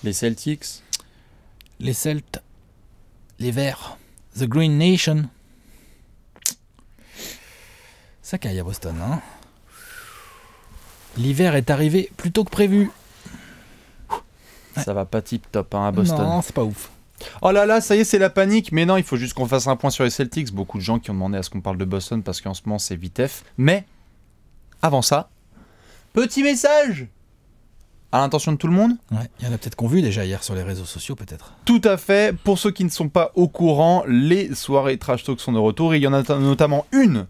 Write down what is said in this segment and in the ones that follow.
Les Celtics. Les Celtes. Les Verts. The Green Nation. Ça caille à Boston, hein. L'hiver est arrivé plus tôt que prévu. Ça va pas tip top hein, à Boston. Non, c'est pas ouf. Oh là là, ça y est, c'est la panique. Mais non, il faut juste qu'on fasse un point sur les Celtics. Beaucoup de gens qui ont demandé à ce qu'on parle de Boston parce qu'en ce moment, c'est vitef. Mais, avant ça, petit message à l'intention de tout le monde. Ouais, il y en a peut-être qu'on vu déjà hier sur les réseaux sociaux, peut-être. Tout à fait. Pour ceux qui ne sont pas au courant, les soirées Trash Talk sont de retour. Et il y en a notamment une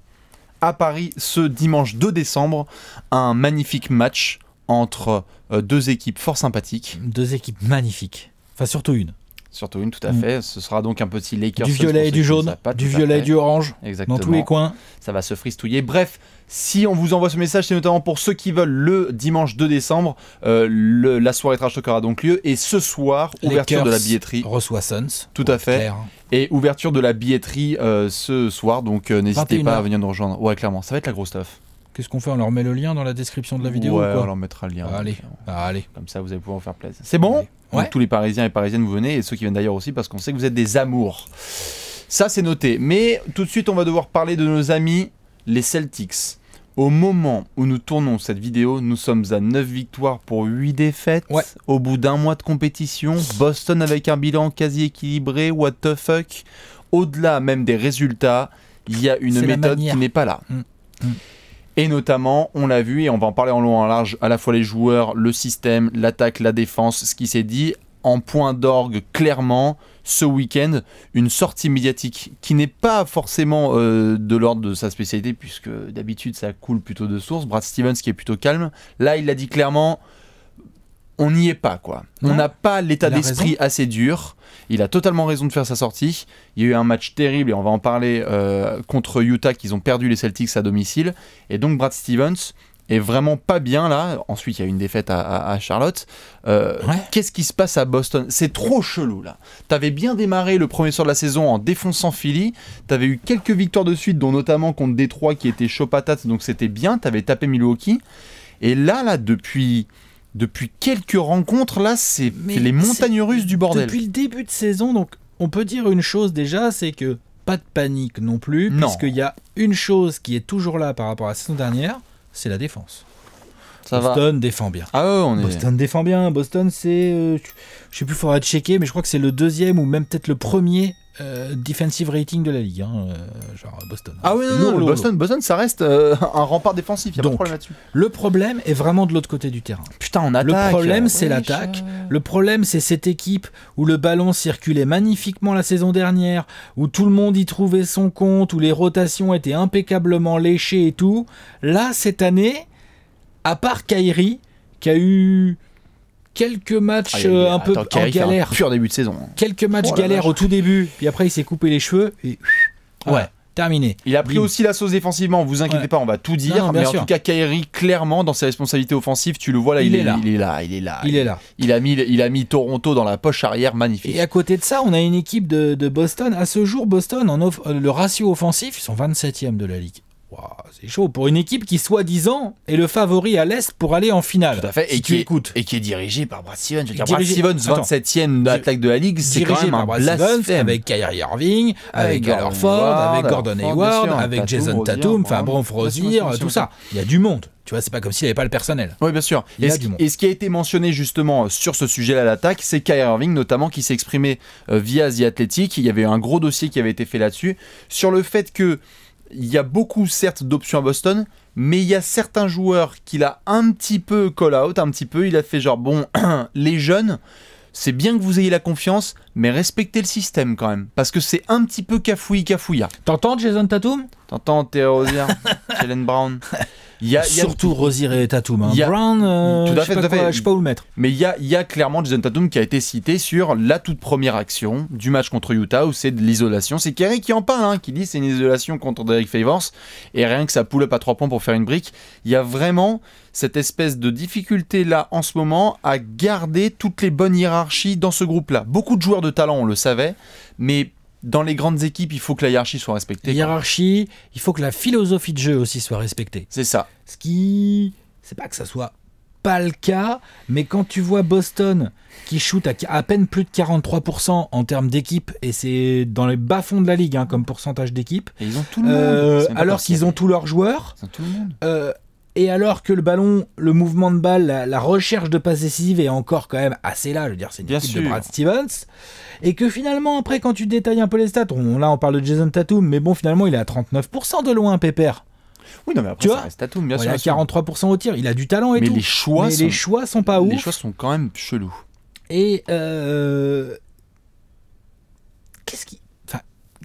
à Paris ce dimanche 2 décembre. Un magnifique match entre deux équipes fort sympathiques. Deux équipes magnifiques. Enfin, surtout une. Surtout une, tout à fait. Ce sera donc un petit Lakers. Du violet et du jaune, du violet et du orange. Exactement. Dans tous les coins. Ça va se fristouiller. Bref, si on vous envoie ce message, c'est notamment pour ceux qui veulent le dimanche 2 décembre. La soirée Trash Talk aura donc lieu. Et ce soir, ouverture Lakers de la billetterie. Reçoit Suns. Tout à fait. Clair. Et ouverture de la billetterie ce soir. Donc n'hésitez 21h. pas à venir nous rejoindre. Ouais, clairement. Ça va être la grosse stuff. Qu'est-ce qu'on fait? On leur met le lien dans la description de la vidéo Ouais, ou quoi? on leur mettra le lien. Allez, allez. Comme ça, vous allez pouvoir vous faire plaisir. C'est bon? Allez. Donc, Ouais. tous les Parisiens et Parisiennes, vous venez, et ceux qui viennent d'ailleurs aussi, parce qu'on sait que vous êtes des amours. Ça, c'est noté. Mais tout de suite, on va devoir parler de nos amis, les Celtics. Au moment où nous tournons cette vidéo, nous sommes à 9 victoires pour 8 défaites. Ouais. Au bout d'un mois de compétition, Boston avec un bilan quasi équilibré, what the fuck. Au-delà même des résultats, il y a une C'est la méthode manière. qui n'est pas là. Mm. Et notamment, on l'a vu, et on va en parler en long et en large, à la fois les joueurs, le système, l'attaque, la défense, ce qui s'est dit, en point d'orgue, clairement, ce week-end, une sortie médiatique qui n'est pas forcément de l'ordre de sa spécialité, puisque d'habitude, ça coule plutôt de source. Brad Stevens, qui est plutôt calme. Là, il l'a dit clairement, on n'y est pas, quoi. Non. On n'a pas l'état Il a d'esprit raison. assez dur. Il a totalement raison de faire sa sortie. Il y a eu un match terrible, et on va en parler, contre Utah, qu'ils ont perdu les Celtics à domicile. Et donc Brad Stevens est vraiment pas bien là. Ensuite, il y a eu une défaite à Charlotte. Qu'est-ce qui se passe à Boston? C'est trop chelou là. T'avais bien démarré le premier soir de la saison en défonçant Philly. T'avais eu quelques victoires de suite, dont notamment contre Détroit qui était chaud patate, donc c'était bien. T'avais tapé Milwaukee. Et là, depuis quelques rencontres, là, c'est Mais les montagnes russes du bordel. Depuis le début de saison, donc on peut dire une chose déjà, c'est que pas de panique non plus, Non. puisqu'il y a une chose qui est toujours là par rapport à la saison dernière, c'est la défense. Ça va. Boston défend bien. Ah ouais, on est... Boston défend bien. Boston, c'est, je sais plus, faudra checker, mais je crois que c'est le deuxième ou même peut-être le premier defensive rating de la ligue, hein, genre Boston. Ah oui, C'est non, lourd, lourd, Boston, Boston, ça reste un rempart défensif, il n'y a pas de Donc, problème là-dessus. Le problème est vraiment de l'autre côté du terrain. Putain, on attaque. Le problème, c'est Ouais, l'attaque. Le problème, c'est cette équipe où le ballon circulait magnifiquement la saison dernière, où tout le monde y trouvait son compte, où les rotations étaient impeccablement léchées et tout. Là, cette année, à part Kyrie, qui a eu quelques matchs un peu en galère, Pur début de saison. quelques matchs Oh la galères vache. au tout début, puis après il s'est coupé les cheveux et ouais, terminé. Il a pris Bim. aussi la sauce défensivement, vous inquiétez Ouais. pas, on va tout dire. Non, bien mais en sûr. tout cas, Kyrie, clairement, dans ses responsabilités offensives, tu le vois là, Il il est est là. Il est là. Il est là. Il a mis Toronto dans la poche arrière, magnifique. Et à côté de ça, on a une équipe de Boston. À ce jour, Boston, le ratio offensif, ils sont 27e de la ligue. Waouh, c'est chaud pour une équipe qui, soi-disant, est le favori à l'Est pour aller en finale. Tout à fait. Si tu écoutes. Et qui est dirigé par Brad Stevens. Je veux dire, Dirigé- Brad Stevens, Attends. 27e d'attaque de la ligue, c'est quand Dirigé même par un Brad Stevens, blasphème. avec Kyrie Irving, avec Al Gordon Horford, Hayward, avec Gordon bien Hayward, sûr, avec Tatum, Jason Rozier, Tatum, enfin bravo. bon, Rozier, Bien sûr, tout ça. Il y a du monde. Tu vois, c'est pas comme s'il n'y avait pas le personnel. Oui, bien sûr. Il y a Et du monde. ce qui a été mentionné justement sur ce sujet-là à l'attaque, c'est Kyrie Irving notamment qui s'est exprimé via The Athletic. Il y avait un gros dossier qui avait été fait là-dessus sur le fait que il y a beaucoup certes d'options à Boston, mais il y a certains joueurs qu'il a un petit peu call out, un petit peu. Il a fait genre bon, les jeunes, c'est bien que vous ayez la confiance, mais respectez le système quand même, parce que c'est un petit peu cafouilla. T'entends Jason Tatum? T'entends Théo Rozier, Jaylen Brown. Il y a Surtout Rozier et Tatum. Hein. il y a- Brown, Tout à je sais fait, pas tout à quoi, fait. je sais pas où le mettre. Mais il y a clairement Jason Tatum qui a été cité sur la toute première action du match contre Utah où c'est de l'isolation. C'est Kerry qui en parle, hein, qui dit c'est une isolation contre Derek Favors et rien que ça pull-up à 3 points pour faire une brique. Il y a vraiment cette espèce de difficulté là en ce moment à garder toutes les bonnes hiérarchies dans ce groupe-là. Beaucoup de joueurs de talent, on le savait, mais dans les grandes équipes, il faut que la hiérarchie soit respectée. quoi. Hiérarchie, il faut que la philosophie de jeu aussi soit respectée. C'est ça. Ce qui... C'est pas que ça soit pas le cas, mais quand tu vois Boston qui shoot à peine plus de 43% en termes d'équipe, et c'est dans les bas-fonds de la ligue comme pourcentage d'équipe, et ils ont tout le monde. alors qu'ils ont tous leurs joueurs, ils ont tout le monde. et alors que le ballon, le mouvement de balle, la recherche de passes décisives est encore quand même assez là, je veux dire, c'est une Bien équipe sûr. de Brad Stevens, et que finalement, après, quand tu détailles un peu les stats, là on parle de Jason Tatum, mais bon, finalement, il est à 39% de loin, Pépère. Oui, non, mais après, Tu ça vois, reste Tatum, bien Bon, sûr. il a 43% au tir, il a du talent et mais tout. les choix Mais les choix sont pas ouf. Les choix sont quand même chelous. Et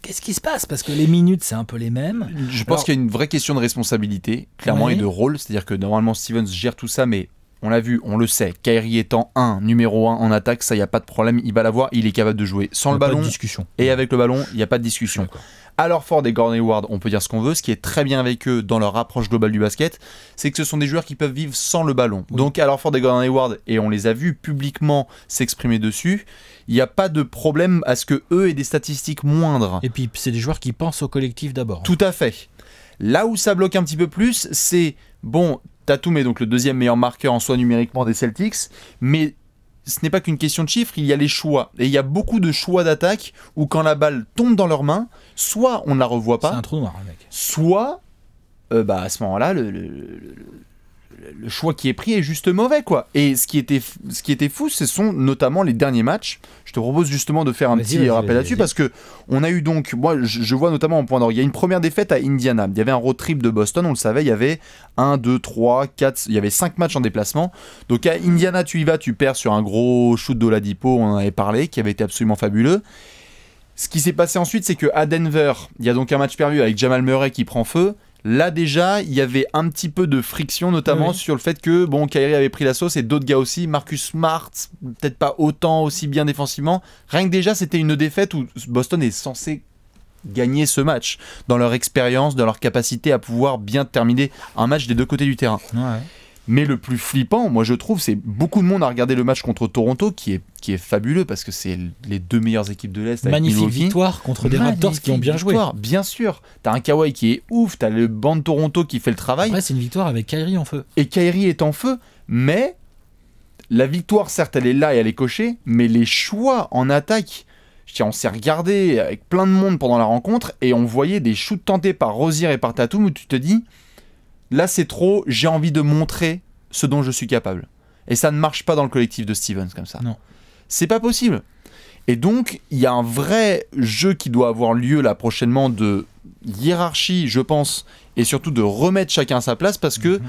qu'est-ce qui se passe? Parce que les minutes, c'est un peu les mêmes. Je pense qu'il y a une vraie question de responsabilité, clairement, Ouais. et de rôle. C'est-à-dire que normalement, Stevens gère tout ça, mais on l'a vu, on le sait. Kyrie étant numéro 1 en attaque, ça, il n'y a pas de problème. Il va l'avoir, il est capable de jouer sans le Pas de ballon. discussion. Et avec le ballon, il n'y a pas de discussion. D'accord. Alors Ford et Gordon Hayward, on peut dire ce qu'on veut. Ce qui est très bien avec eux dans leur approche globale du basket, c'est que ce sont des joueurs qui peuvent vivre sans le ballon. Oui. Donc alors Ford et Gordon Hayward, et on les a vus publiquement s'exprimer dessus, il n'y a pas de problème à ce que eux aient des statistiques moindres. Et puis, c'est des joueurs qui pensent au collectif d'abord. Tout à fait. Là où ça bloque un petit peu plus, c'est bon, Tatum est donc le deuxième meilleur marqueur en soi numériquement des Celtics, mais ce n'est pas qu'une question de chiffres, il y a les choix. Et il y a beaucoup de choix d'attaque où quand la balle tombe dans leurs mains, soit on ne la revoit C'est pas, un trou noir, le mec. soit à ce moment-là, le choix qui est pris est juste mauvais, quoi. Et ce qui était fou, ce sont notamment les derniers matchs. Je te propose justement de faire un petit rappel là-dessus, parce que on a eu donc, moi je vois notamment en point d'orgue, il y a une première défaite à Indiana. Il y avait un road trip de Boston, on le savait, il y avait 1, 2, 3, 4, il y avait 5 matchs en déplacement. Donc à Indiana, tu y vas, tu perds sur un gros shoot d'Oladipo, on en avait parlé, qui avait été absolument fabuleux. Ce qui s'est passé ensuite, c'est qu'à Denver, il y a donc un match perdu avec Jamal Murray qui prend feu. Là déjà, il y avait un petit peu de friction, notamment sur le fait que Kyrie avait pris la sauce et d'autres gars aussi. Marcus Smart, peut-être pas autant aussi bien défensivement. Rien que déjà, c'était une défaite où Boston est censé gagner ce match dans leur expérience, dans leur capacité à pouvoir bien terminer un match des deux côtés du terrain. Ouais. Mais le plus flippant, moi je trouve, c'est beaucoup de monde a regardé le match contre Toronto, qui est fabuleux parce que c'est les deux meilleures équipes de l'Est. Avec Magnifique Milwaukee. victoire contre des Raptors qui ont bien joué. Bien sûr. T'as un Kawhi qui est ouf, t'as le banc de Toronto qui fait le travail. Après, c'est une victoire avec Kyrie en feu. Et Kyrie est en feu, mais la victoire, certes, elle est là et elle est cochée, mais les choix en attaque. On s'est regardé avec plein de monde pendant la rencontre et on voyait des shoots tentés par Rozier et par Tatum où tu te dis, là c'est trop, j'ai envie de montrer ce dont je suis capable. Et ça ne marche pas dans le collectif de Stevens comme ça. Non. C'est pas possible. Et donc, il y a un vrai jeu qui doit avoir lieu là prochainement de hiérarchie, je pense, et surtout de remettre chacun à sa place parce que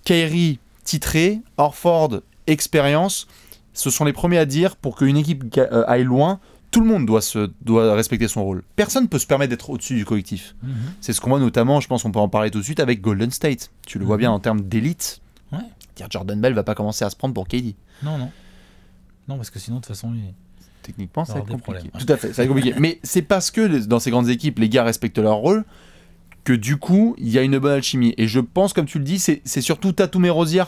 Kyrie, titré, Horford, expérience, ce sont les premiers à dire pour qu'une équipe aille loin, tout le monde doit respecter son rôle. Personne ne peut se permettre d'être au-dessus du collectif. C'est ce qu'on voit notamment, je pense qu'on peut en parler tout de suite, avec Golden State. Tu le vois bien en termes d'élite. Ouais. Dire Jordan Bell va pas commencer à se prendre pour KD. Non. Non, parce que sinon, de toute façon, Techniquement, ça va être des compliqué. problèmes. Tout à fait, ça va être compliqué. Mais c'est parce que dans ces grandes équipes, les gars respectent leur rôle que du coup, il y a une bonne alchimie. Et je pense, comme tu le dis, c'est surtout Tatum et Rozier.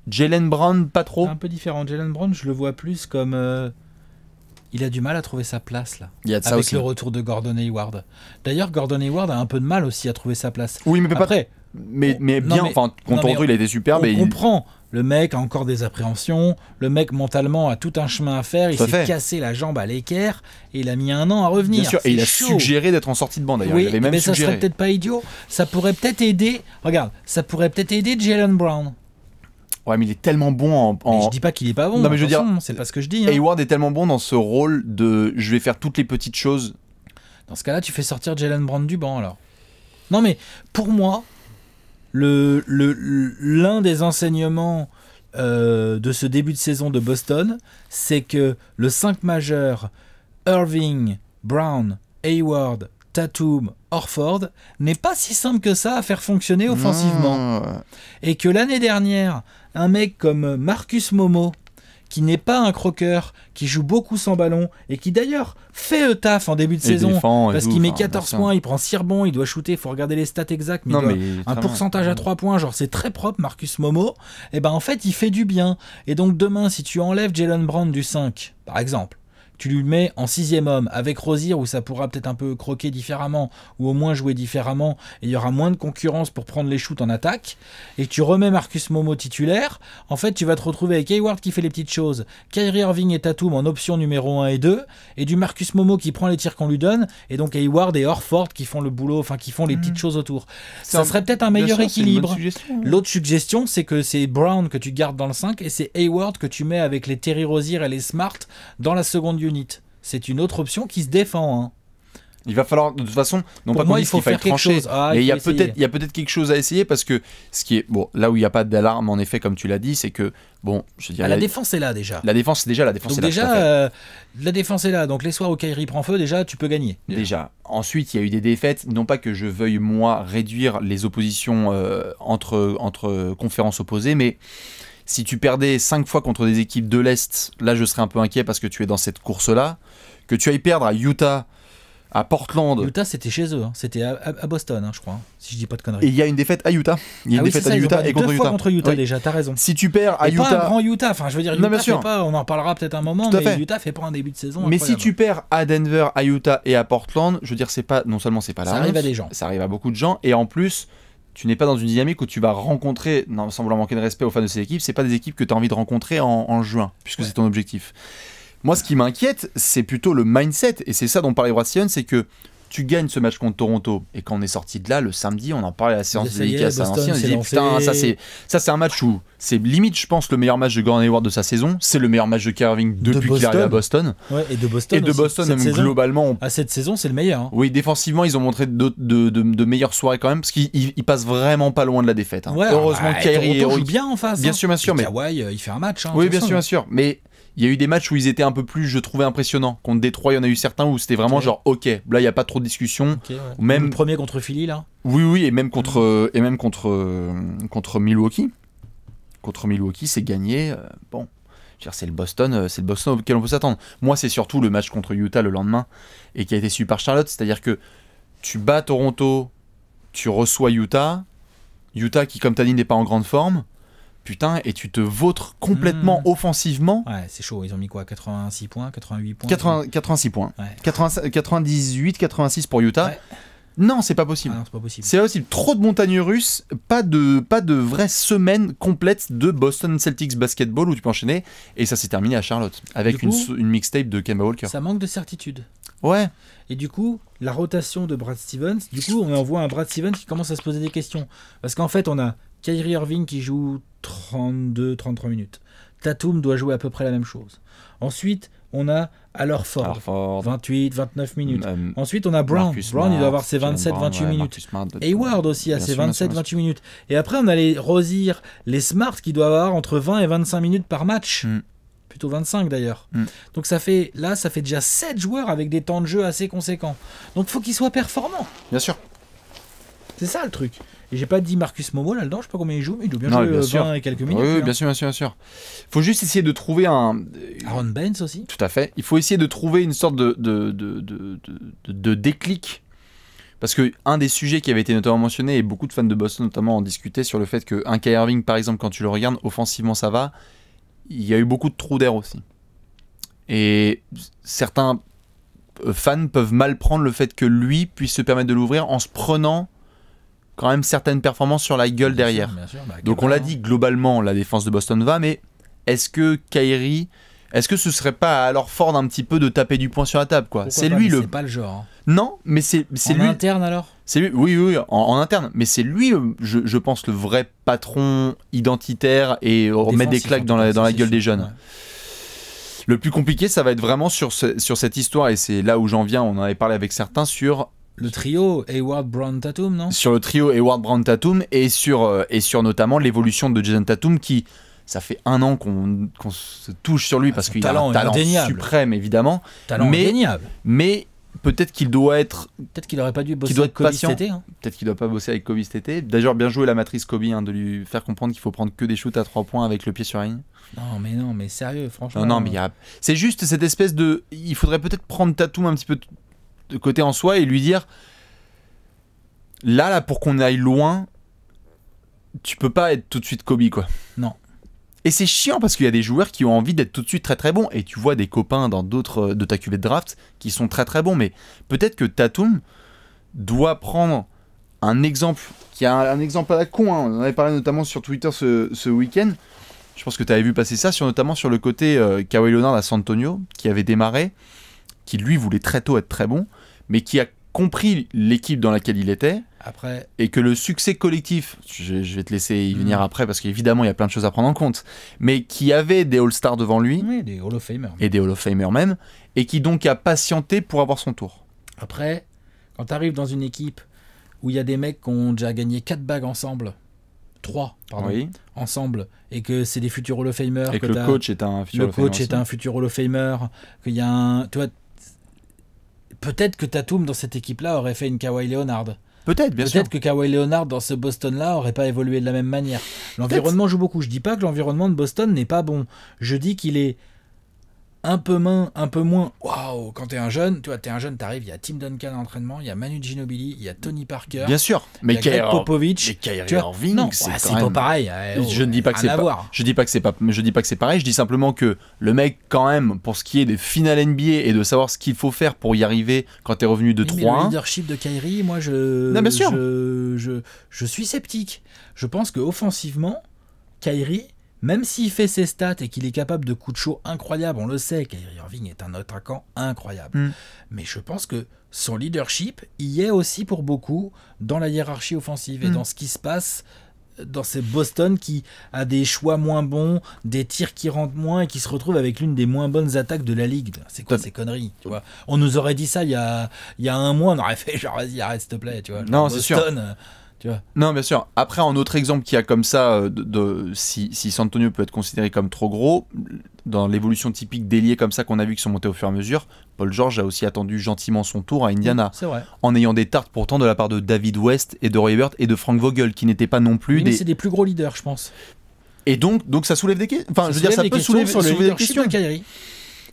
Jaylen Brown, pas trop. c'est un peu différent. Jaylen Brown, je le vois plus comme... il a du mal à trouver sa place, là. Il y a de ça avec aussi. le retour de Gordon Hayward. D'ailleurs, Gordon Hayward a un peu de mal aussi à trouver sa place. Oui, mais pas. Après, Mais bien, non, mais- enfin, contre non, Toronto, mais il a été superbe. on et comprend. Le mec a encore des appréhensions. Le mec, mentalement, a tout un chemin à faire. Il Tout à s'est fait. cassé la jambe à l'équerre et il a mis un an à revenir. Bien sûr, C'est et il a chaud. suggéré d'être en sortie de banc d'ailleurs. Oui, il avait même mais ça suggéré. serait peut-être pas idiot. Ça pourrait peut-être aider. Regarde, ça pourrait peut-être aider Jaylen Brown. Ouais, mais il est tellement bon Mais je dis pas qu'il est pas bon. Non, mais je veux dire, attention, c'est pas ce que je dis. hein. Hayward est tellement bon dans ce rôle de je vais faire toutes les petites choses. Dans ce cas-là, tu fais sortir Jaylen Brown du banc alors. Non, mais pour moi, l'un des enseignements de ce début de saison de Boston, c'est que le 5 majeur Irving, Brown, Hayward, Tatum, Horford n'est pas si simple que ça à faire fonctionner offensivement. Non. Et que l'année dernière, un mec comme Marcus Momo, qui n'est pas un croqueur, qui joue beaucoup sans ballon, et qui d'ailleurs fait le taf en début de saison, défend et parce tout, qu'il met enfin, 14 bien sûr. points, il prend 6 rebonds, il doit shooter, il faut regarder les stats exacts, mais, Non, il doit- mais un très pourcentage bien. à 3 points, genre c'est très propre Marcus Momo, et ben en fait il fait du bien. Et donc demain, si tu enlèves Jaylen Brown du 5, par exemple, tu lui mets en 6e homme avec Rozier où ça pourra peut-être un peu croquer différemment ou au moins jouer différemment et il y aura moins de concurrence pour prendre les shoots en attaque et que tu remets Marcus Momo titulaire, en fait tu vas te retrouver avec Hayward qui fait les petites choses, Kyrie Irving et Tatum en option numéro 1 et 2 et du Marcus Momo qui prend les tirs qu'on lui donne et donc Hayward et Horford qui font le boulot, enfin qui font les petites choses autour. Ça serait peut-être un meilleur équilibre. L'autre suggestion c'est que c'est Brown que tu gardes dans le 5 et c'est Hayward que tu mets avec les Terry Rozier et les Smart dans la seconde unit. C'est une autre option qui se défend. Hein. Il va falloir, de toute façon, non pour pas moi, qu'on il dise faut qu'il faille faire quelque trancher, chose. Ah, mais il y a essayer. peut-être quelque chose à essayer parce que ce qui est bon, là où il n'y a pas d'alarme en effet, comme tu l'as dit, c'est que bon, je dirais la défense est là déjà. La défense Donc est là. tout à fait. déjà, la défense est là. Donc les soirs où Kyrie prend feu, déjà, tu peux gagner. Déjà. Ensuite, il y a eu des défaites. Non pas que je veuille moi réduire les oppositions entre conférences opposées, mais si tu perdais 5 fois contre des équipes de l'Est, là je serais un peu inquiet parce que tu es dans cette course-là. Que tu ailles perdre à Utah, à Portland. Utah, c'était chez eux. Hein. C'était à Boston, hein, je crois. Si je dis pas de Et conneries. il y a une défaite à Utah. Il y a une défaite à Utah et contre deux fois Utah. contre Utah Oui. déjà, t'as raison. Si tu perds à et Utah. pas un grand Utah. Enfin, je veux dire, Non, Utah bien sûr. fait pas. On en parlera peut-être un moment, Tout à mais fait. Utah fait pas un début de saison. Mais si incroyable. tu perds à Denver, à Utah et à Portland, je veux dire, c'est pas non seulement c'est pas la Ça arrive honte, à des gens. ça arrive à beaucoup de gens, et en plus, tu n'es pas dans une dynamique où tu vas rencontrer, non, sans vouloir manquer de respect aux fans de ces équipes, c'est pas des équipes que tu as envie de rencontrer en juin, puisque c'est ton objectif. Moi, ce qui m'inquiète, c'est plutôt le mindset, et c'est ça dont parlait Brad Stevens, c'est que tu gagnes ce match contre Toronto, et quand on est sorti de là, le samedi, on en parlait à la séance Ça y est, dédicace à Boston l'ancien, on s'est disait putain, lancé. ça c'est un match où c'est limite, je pense, le meilleur match de Gordon Hayward de sa saison, c'est le meilleur match de Kyrie Irving depuis qu'il est arrivé à Boston. Ouais, et de Boston. Et de aussi. Boston, Cette même saison, globalement, à cette saison, c'est le meilleur. Hein. oui, défensivement, ils ont montré de meilleures soirées quand même, parce qu'ils passent vraiment pas loin de la défaite. Hein. Ouais, Heureusement que Kyrie Toronto est joue bien en face. Bien hein. sûr, bien sûr, Et mais Kawhi, il fait un match. Hein, oui, de bien toute sûr, bien façon. sûr. Mais il y a eu des matchs où ils étaient un peu plus, je trouvais, impressionnants. Contre Détroit, il y en a eu certains où c'était vraiment Ok. genre, ok, là, il n'y a pas trop de discussion. Ok, ouais. Ou même- Le premier contre Philly, là. Oui, et même contre Milwaukee. Contre Milwaukee, c'est gagné. Bon, je veux dire, c'est le Boston auquel on peut s'attendre. Moi, c'est surtout le match contre Utah le lendemain et qui a été suivi par Charlotte. C'est-à-dire que tu bats Toronto, tu reçois Utah qui, comme tu as dit, n'est pas en grande forme. Putain, et tu te vautres complètement offensivement. Ouais, c'est chaud. Ils ont mis quoi 86 points 88 points 86 points. Ouais. 98, 86 pour Utah. Ouais. Non, c'est pas possible. Ah non, c'est pas possible. C'est pas possible. Trop de montagnes russes, pas de vraie semaine complète de Boston Celtics basketball où tu peux enchaîner. Et ça s'est terminé à Charlotte avec Du coup, une mixtape de Kemba Walker. Ça manque de certitude. Ouais. Et du coup, la rotation de Brad Stevens, du coup, on envoie un Brad Stevens qui commence à se poser des questions. Parce qu'en fait, on a Kyrie Irving qui joue 32-33 minutes. Tatum doit jouer à peu près la même chose. Ensuite, on a Al Horford, 28-29 minutes. Ensuite, on a Brown. Marcus Brown, il doit Smart, avoir ses Jalen 27-28 Brown, ouais, minutes. Marcus Smart, Hayward aussi a bien ses sûr, bien sûr, 27-28 minutes. Et après, on a les Rozier, les Smart qui doivent avoir entre 20 et 25 minutes par match. Mm. Plutôt 25 d'ailleurs. Donc ça fait déjà 7 joueurs avec des temps de jeu assez conséquents. Donc il faut qu'ils soient performants. Bien sûr. C'est ça le truc. Et j'ai pas dit Marcus Momo là-dedans, je sais pas combien il joue, mais il doit bien Non, jouer bien 20 sûr. et quelques minutes. Oui, lui, bien sûr, bien sûr. Faut juste essayer de trouver un. Aaron Baines aussi. Tout à fait. Il faut essayer de trouver une sorte de déclic. Parce que un des sujets qui avait été notamment mentionné, et beaucoup de fans de Boston notamment en discutaient sur le fait qu'un Kyrie Irving, par exemple, quand tu le regardes, offensivement ça va, il y a eu beaucoup de trous d'air aussi. Et certains fans peuvent mal prendre le fait que lui puisse se permettre de l'ouvrir en se prenant quand même certaines performances sur la gueule derrière. Bien sûr, bah, Donc on l'a dit, globalement, la défense de Boston va, mais est-ce que Kyrie, est-ce que ce serait pas alors fort un petit peu de taper du poing sur la table, quoi? Pourquoi C'est pas, lui mais le. C'est pas le genre. Hein. Non, mais c'est En lui. interne alors. C'est lui. Oui, en interne. Mais c'est lui, je pense, le vrai patron identitaire et remettre des Défensif, claques en dans tout cas, la ça, c'est gueule des sûr. jeunes. Ouais. Le plus compliqué, ça va être vraiment sur cette histoire, et c'est là où j'en viens. On en avait parlé avec certains sur Le trio Hayward, Brown, Tatum, non? le trio Hayward, Brown, Tatum, et sur notamment l'évolution de Jason Tatum qui. Ça fait 1 an qu'on se touche sur lui parce son qu'il a talent un est talent indéniable. suprême, évidemment. Talent mais- indéniable. Mais peut-être qu'il doit être. Peut-être qu'il aurait pas dû bosser doit avec être Kobe patient. cet été. Hein. Peut-être qu'il doit pas bosser avec Kobe cet été. D'ailleurs, bien joué la matrice Kobe, de lui faire comprendre qu'il faut prendre que des shoots à 3 points avec le pied sur la ligne. Non, mais sérieux, franchement. Non, mais c'est juste cette espèce de. Il faudrait peut-être prendre Tatum un petit peu de côté en soi et lui dire là, pour qu'on aille loin, tu peux pas être tout de suite Kobe, quoi. Non. Et c'est chiant parce qu'il y a des joueurs qui ont envie d'être tout de suite très très bons. Et tu vois des copains dans d'autres de ta cuvée de draft qui sont très très bons. Mais peut-être que Tatum doit prendre un exemple, qui a un exemple à la con. Hein. On en avait parlé notamment sur Twitter ce week-end. Je pense que tu avais vu passer ça, notamment sur le côté Kawhi Leonard à San Antonio, qui avait démarré, qui lui voulait très tôt être très bon, mais qui a compris l'équipe dans laquelle il était. Après, et que le succès collectif, je vais te laisser y venir après parce qu'évidemment il y a plein de choses à prendre en compte, mais qui avait des All-Stars devant lui, oui, des Hall of Famers. Et des Hall of Famers même, et qui donc a patienté pour avoir son tour. Après, quand tu arrives dans une équipe où il y a des mecs qui ont déjà gagné 4 bagues ensemble, 3, pardon, oui. ensemble, et que c'est des futurs Hall of Famers, et que le coach est un futur Hall of Famer. Le coach est un futur Hall of Famer, qu'il y a un... Tu vois, peut-être que Tatum dans cette équipe-là aurait fait une Kawhi Leonard. Peut-être, bien sûr. Peut-être que Kawhi Leonard dans ce Boston-là aurait pas évolué de la même manière. L'environnement joue beaucoup. Je dis pas que l'environnement de Boston n'est pas bon. Je dis qu'il est un peu moins. Waouh, quand t'es un jeune, t'arrives, il y a Tim Duncan à l'entraînement, il y a Manu Ginobili, il y a Tony Parker. Bien sûr, mais Greg Popovich. Mais Kyrie Irving, c'est pas pareil. Je ne dis pas que c'est pas. Je dis pas que c'est pas. Je dis pas que c'est pareil. Je dis simplement que le mec, quand même, pour ce qui est des finales NBA et de savoir ce qu'il faut faire pour y arriver quand t'es revenu de 3-1. Mais le leadership de Kyrie, moi, bien sûr. Je suis sceptique. Je pense que offensivement, Kyrie, même s'il fait ses stats et qu'il est capable de coups de chaud incroyables, on le sait, Kyrie Irving est un attaquant incroyable. Mais je pense que son leadership y est aussi pour beaucoup dans la hiérarchie offensive et dans ce qui se passe dans ces Boston qui a des choix moins bons, des tirs qui rentrent moins et qui se retrouvent avec l'une des moins bonnes attaques de la ligue. C'est quoi ces conneries, tu vois? On nous aurait dit ça il y a un mois, on aurait fait genre vas-y arrête s'il te plaît, tu vois. Non, c'est sûr. Tu vois. Non, bien sûr. Après, un autre exemple qui a comme ça, si San Antonio peut être considéré comme trop gros, dans l'évolution typique d'ailier comme ça qu'on a vu qui sont montés au fur et à mesure, Paul George a aussi attendu gentiment son tour à Indiana. C'est vrai. En ayant des tartes pourtant de la part de David West et de Roy Hibbert et de Frank Vogel, qui n'étaient pas non plus mais c'est des plus gros leaders, je pense. Et donc ça soulève des questions. Enfin, je veux dire, ça peut soulever des questions. De Kyrie.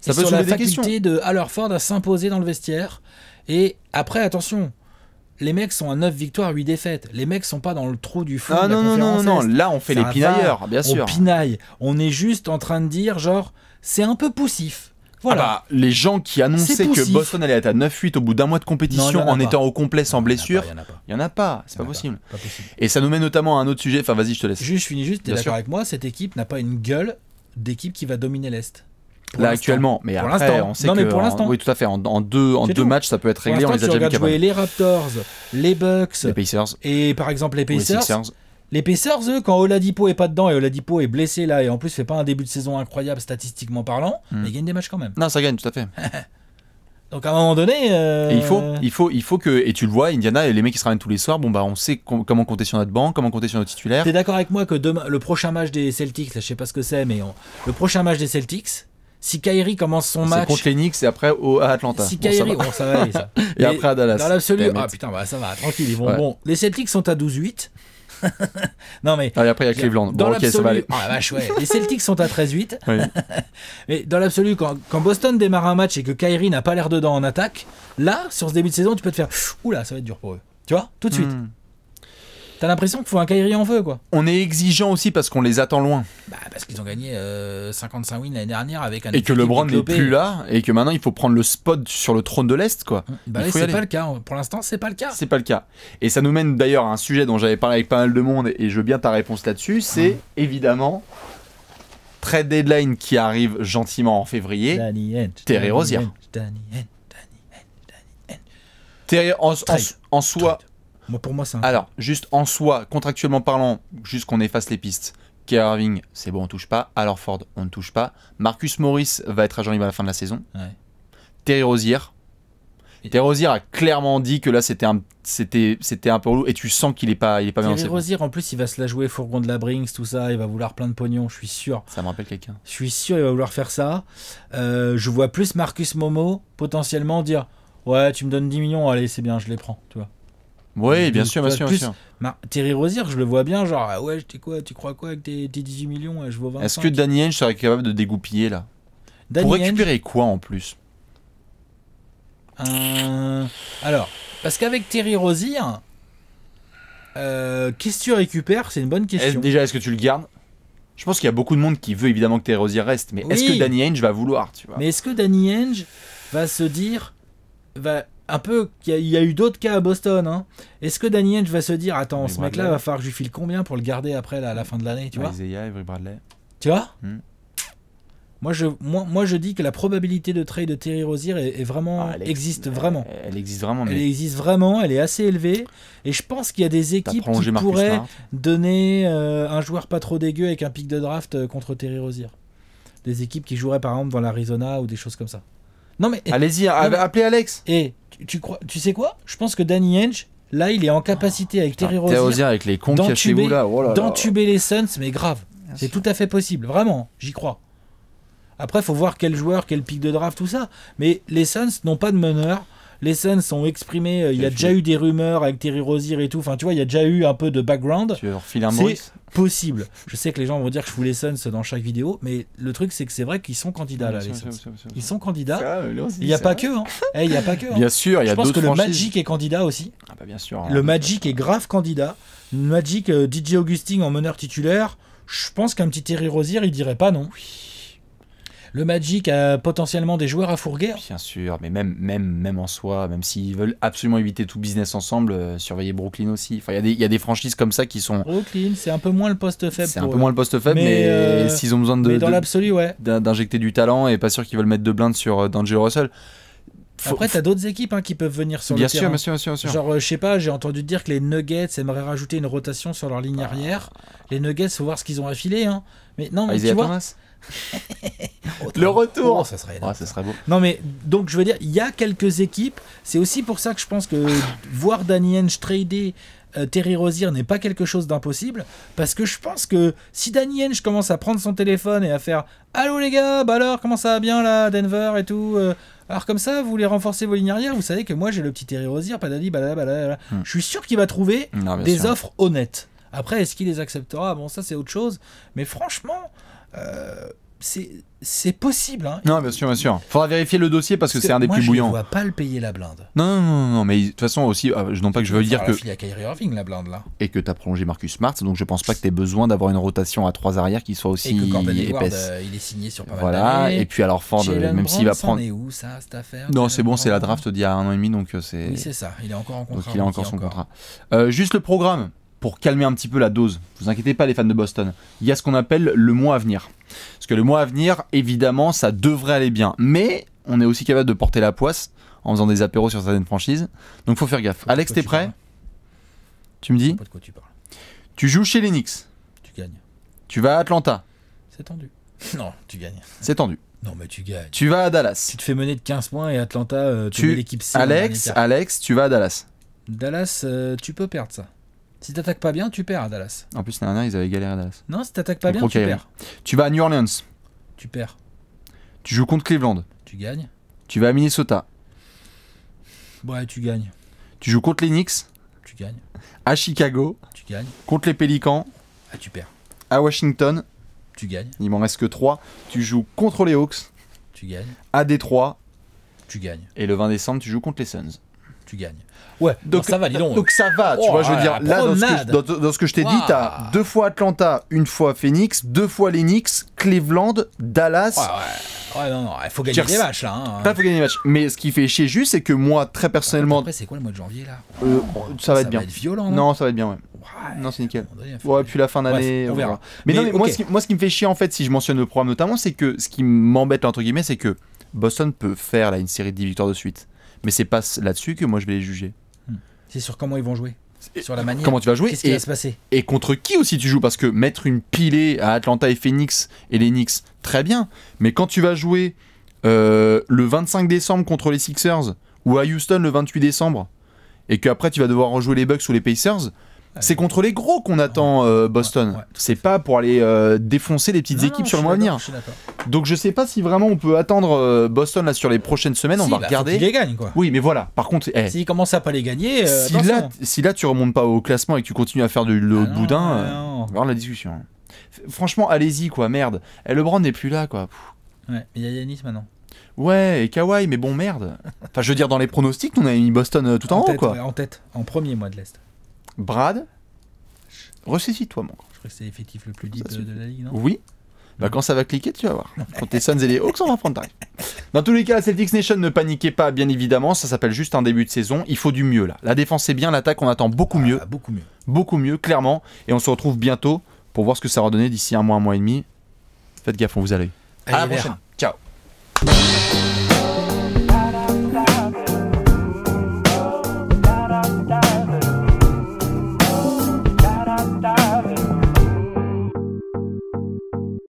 Ça peut sur soulever la des questions. faculté de Al Horford à s'imposer dans le vestiaire. Et après, attention. Les mecs sont à 9 victoires, 8 défaites. Les mecs sont pas dans le trou du fond de la conférence non. Là, on fait les pinailleurs, bien sûr. On pinaille. On est juste en train de dire, genre, c'est un peu poussif. Voilà. Ah bah, les gens qui annonçaient que Boston allait être à 9-8 au bout d'un mois de compétition en étant au complet sans blessure, il y en a pas. C'est pas possible. Et ça nous mène notamment à un autre sujet. Enfin, vas-y, je te laisse. Je finis juste. T'es d'accord avec moi? Cette équipe n'a pas une gueule d'équipe qui va dominer l'Est. Là actuellement, mais pour après on sait que pour l'instant. oui tout à fait en deux matchs ça peut être réglé. On les a déjà vu jouer les Raptors, les Bucks, les Pacers et par exemple les Pacers. Les Pacers, eux, quand Oladipo est pas dedans et Oladipo est blessé là et en plus fait pas un début de saison incroyable statistiquement parlant, mais ils gagnent des matchs quand même. Non, ça gagne tout à fait. Donc à un moment donné, et il faut que, et tu le vois, Indiana, les mecs qui se ramènent tous les soirs, bon bah on sait comment compter sur notre banc, comment compter sur nos titulaires. T'es d'accord avec moi que demain, le prochain match des Celtics, là, je sais pas ce que c'est, mais le prochain match des Celtics. Si Kyrie commence son match... C'est contre les Knicks et après à Atlanta. Si Kyrie... Bon, ça va aller, ça. Et après à Dallas. Dans l'absolu... Ah putain, bah, ça va, tranquille. Ils vont... Ouais. Bon, les Celtics sont à 12-8. Non, mais... Ah, et après, il y a Cleveland. Bon, ok, ça va aller. Ah, la vache, ouais. Les Celtics sont à 13-8. Oui. Mais dans l'absolu, quand Boston démarre un match et que Kyrie n'a pas l'air dedans en attaque, là, sur ce début de saison, tu peux te faire... Oula, ça va être dur pour eux. Tu vois? Tout de suite. T'as l'impression qu'il faut un Kyrie en feu, quoi. On est exigeant aussi parce qu'on les attend loin. Bah, parce qu'ils ont gagné 55 wins l'année dernière avec un... Et que LeBron n'est plus là, et que maintenant il faut prendre le spot sur le trône de l'Est, quoi. Bah oui, c'est pas le cas. Pour l'instant, c'est pas le cas. C'est pas le cas. Et ça nous mène d'ailleurs à un sujet dont j'avais parlé avec pas mal de monde, et je veux bien ta réponse là-dessus, c'est évidemment... trade deadline qui arrive gentiment en février. Terry Rozier. Terry en soi... Moi, pour moi, c'est un... Alors, juste en soi, contractuellement parlant, juste qu'on efface les pistes. Kyrie Irving, c'est bon, on touche pas. Al Horford, on ne touche pas. Marcus Morris va être agent libre à la fin de la saison. Ouais. Terry Rozier. Terry Rozier a clairement dit que là, c'était un peu relou. Et tu sens qu'il est pas bien. Terry Rozier, en plus, il va se la jouer fourgon de la Brinks, tout ça. Il va vouloir plein de pognon, je suis sûr. Ça me rappelle quelqu'un. Je suis sûr, il va vouloir faire ça. Je vois plus Marcus Momo potentiellement dire ouais, tu me donnes 10 millions, allez, c'est bien, je les prends, tu vois. Oui, bien sûr, bien sûr. Terry Rozier, je le vois bien, genre, ouais, tu crois quoi avec tes 18 millions, je vaux 25. Est-ce que Danny Ainge serait capable de dégoupiller là? Pour récupérer quoi en plus? Alors, parce qu'avec Terry Rozier, qu'est-ce que tu récupères? C'est une bonne question. Déjà, est-ce que tu le gardes? Je pense qu'il y a beaucoup de monde qui veut évidemment que Terry Rozier reste, mais est-ce que Danny Ainge va vouloir, tu vois? Mais est-ce que Danny Ainge va se dire, un peu, il y a eu d'autres cas à Boston, hein. Est-ce que Danny Ainge va se dire, attends, ce mec-là va falloir que je lui file combien pour le garder après à la fin de l'année, tu vois? Isaiah, Avery Bradley. Tu vois? Moi, je dis que la probabilité de trade de Terry Rozier existe vraiment. Elle existe vraiment. Elle existe vraiment, elle est assez élevée. Et je pense qu'il y a des équipes qui pourraient donner un joueur pas trop dégueu avec un pic de draft contre Terry Rozier. Des équipes qui joueraient par exemple dans l'Arizona ou des choses comme ça. Non mais allez-y, appelez Alex. Et tu sais quoi? Je pense que Danny Ainge, là, il est en capacité avec Terry Rozier avec les cons qu'il y a chez vous là, d'entuber les Suns, mais grave. C'est tout à fait possible, vraiment, j'y crois. Après, il faut voir quel joueur, quel pic de draft, tout ça. Mais les Suns n'ont pas de meneur. Les Suns ont exprimé, il y a déjà eu des rumeurs avec Terry Rozier et tout. Enfin, tu vois, il y a déjà eu un peu de background. Tu veux refiler un Maurice ? Possible. Je sais que les gens vont dire que je fous les Suns dans chaque vidéo, mais le truc, c'est que c'est vrai qu'ils sont candidats là, les Suns. Ils sont candidats. Il n'y a pas que. Il n'y a pas que. Bien sûr, il y a d'autres franchises. Je pense que le Magic est candidat aussi. Ah bah bien sûr. Le Magic est grave candidat. Le Magic, DJ Augustin en meneur titulaire. Je pense qu'un petit Terry Rozier, il dirait pas non. Le Magic a potentiellement des joueurs à fourguer. Bien sûr, mais même en soi, même s'ils veulent absolument éviter tout business ensemble, surveiller Brooklyn aussi. Enfin, il y a des franchises comme ça qui sont... Brooklyn, c'est un peu moins le poste faible. C'est un peu moins le poste faible, mais s'ils ont besoin dans l'absolu, ouais. d'injecter du talent, et pas sûr qu'ils veulent mettre de blindes sur D'Angelo Russell. Après, t'as d'autres équipes qui peuvent venir sur le terrain. Bien sûr. Genre, je sais pas, j'ai entendu dire que les Nuggets aimeraient rajouter une rotation sur leur ligne arrière. Les Nuggets, faut voir ce qu'ils ont affilé. Hein. Mais non, mais tu vois... Thomas. Le retour, ça serait énorme. Ça serait beau. Non mais donc je veux dire, il y a quelques équipes. C'est aussi pour ça que je pense que voir Danny Ainge trader Terry Rozier n'est pas quelque chose d'impossible, parce que je pense que si Danny Ainge commence à prendre son téléphone et à faire allô les gars, bah alors comment ça va bien là, Denver et tout. Alors comme ça, vous voulez renforcer vos lignes arrière, vous savez que moi j'ai le petit Terry Rozier, padadi, balala. Je suis sûr qu'il va trouver des offres honnêtes. Après, est-ce qu'il les acceptera? Bon, ça c'est autre chose. Mais franchement. C'est possible. Hein. Non, bien sûr. Faudra vérifier le dossier parce que c'est un des plus bouillants. Moi, je ne vois pas le payer la blinde. Non, mais de toute façon aussi, non pas que je veux dire que... Il y a Kyrie Irving la blinde là. Et que tu as prolongé Marcus Smart, donc je pense pas que tu aies besoin d'avoir une rotation à 3 arrières qui soit aussi épaisse. Il est signé sur pas mal voilà, et puis alors Ford, même s'il va prendre... est où ça, cette affaire? Non, c'est bon, c'est la draft d'il y a 1 an et demi, donc c'est... Oui, c'est ça, il est encore en contrat. Donc il a encore son contrat. Juste le programme, pour calmer un petit peu la dose. Vous inquiétez pas les fans de Boston. Il y a ce qu'on appelle le mois à venir. Parce que le mois à venir, évidemment, ça devrait aller bien. Mais on est aussi capable de porter la poisse en faisant des apéros sur certaines franchises. Donc faut faire gaffe. Alex, t'es prêt? Tu me dis? Pas de quoi tu parles. Tu joues chez les Knicks. Tu gagnes. Tu vas à Atlanta. C'est tendu. Non, tu gagnes. C'est tendu. Non, mais tu gagnes. Tu vas à Dallas. Tu te fais mener de 15 points et Atlanta, tu mets l'équipe C. Alex, tu vas à Dallas. Dallas, tu peux perdre ça. Si t'attaques pas bien, tu perds à Dallas. En plus, l'année dernière, ils avaient galéré à Dallas. Non, si t'attaques pas bien, tu perds. Tu vas à New Orleans. Tu perds. Tu joues contre Cleveland. Tu gagnes. Tu vas à Minnesota. Ouais, tu gagnes. Tu joues contre les Knicks. Tu gagnes. À Chicago. Tu gagnes. Contre les Pélicans. Ah, tu perds. À Washington. Tu gagnes. Il m'en reste que 3. Tu joues contre les Hawks. Tu gagnes. À Détroit. Tu gagnes. Et le 20 décembre, tu joues contre les Suns. Tu gagnes. Ouais, donc ça va, dis donc. Donc ça va, tu vois, je veux dire, là, dans ce que je t'ai dit, t'as 2 fois Atlanta, 1 fois Phoenix, 2 fois les Knicks, Cleveland, Dallas. Ouais, non, il faut gagner des matchs, là. Hein. Là, faut gagner des matchs. Mais ce qui fait chier juste, c'est que moi, très personnellement... Après, c'est quoi le mois de janvier, là? Ça va être bien. Ça va être violent, non, ça va être bien, ouais. Non, c'est nickel. Ouais, puis la fin d'année, on verra. Mais non, mais moi, ce qui me fait chier, en fait, si je mentionne le programme notamment, c'est que ce qui m'embête, entre guillemets, c'est que Boston peut faire là une série de 10 victoires de suite. Mais c'est pas là-dessus que moi, je vais les juger. C'est sur comment ils vont jouer, sur la manière. Comment tu vas jouer? Qu'est-ce qui va se passer? Et contre qui aussi tu joues? Parce que mettre une pilée à Atlanta et Phoenix et les Knicks, très bien. Mais quand tu vas jouer le 25 décembre contre les Sixers ou à Houston le 28 décembre et qu'après tu vas devoir rejouer les Bucks ou les Pacers, c'est contre les gros qu'on attend Boston. Ouais. C'est pas pour aller défoncer les petites équipes sur le mois à venir. Donc je sais pas si vraiment on peut attendre Boston là sur les prochaines semaines. On va regarder. Faut qu'ils les gagnent, quoi. Oui, mais voilà. Par contre, s'ils commencent à pas les gagner, si là tu remontes pas au classement et que tu continues à faire du boudin, on va avoir la discussion. Franchement, allez-y quoi, merde. LeBron n'est plus là quoi. Ouais, il y a Yanis maintenant. Ouais, et Kawhi, mais bon merde. Enfin, je veux dire dans les pronostics, on avait mis Boston tout en haut quoi. Ouais, en tête, en premier mois de l'Est. Brad, ressaisis-toi mon gars. crois que c'est l'effectif le plus deep de la ligue, non? Oui. Bah, quand ça va cliquer, tu vas voir. Quand les Suns et les Hawks, on va prendre tarif. Dans tous les cas, la Celtics Nation, ne paniquez pas, bien évidemment. Ça s'appelle juste un début de saison. Il faut du mieux là. La défense c'est bien, l'attaque on attend beaucoup mieux. Beaucoup mieux. Beaucoup mieux, clairement. Et on se retrouve bientôt pour voir ce que ça va donner d'ici un mois et demi. Faites gaffe, on vous a l'œil. À la prochaine. Ciao.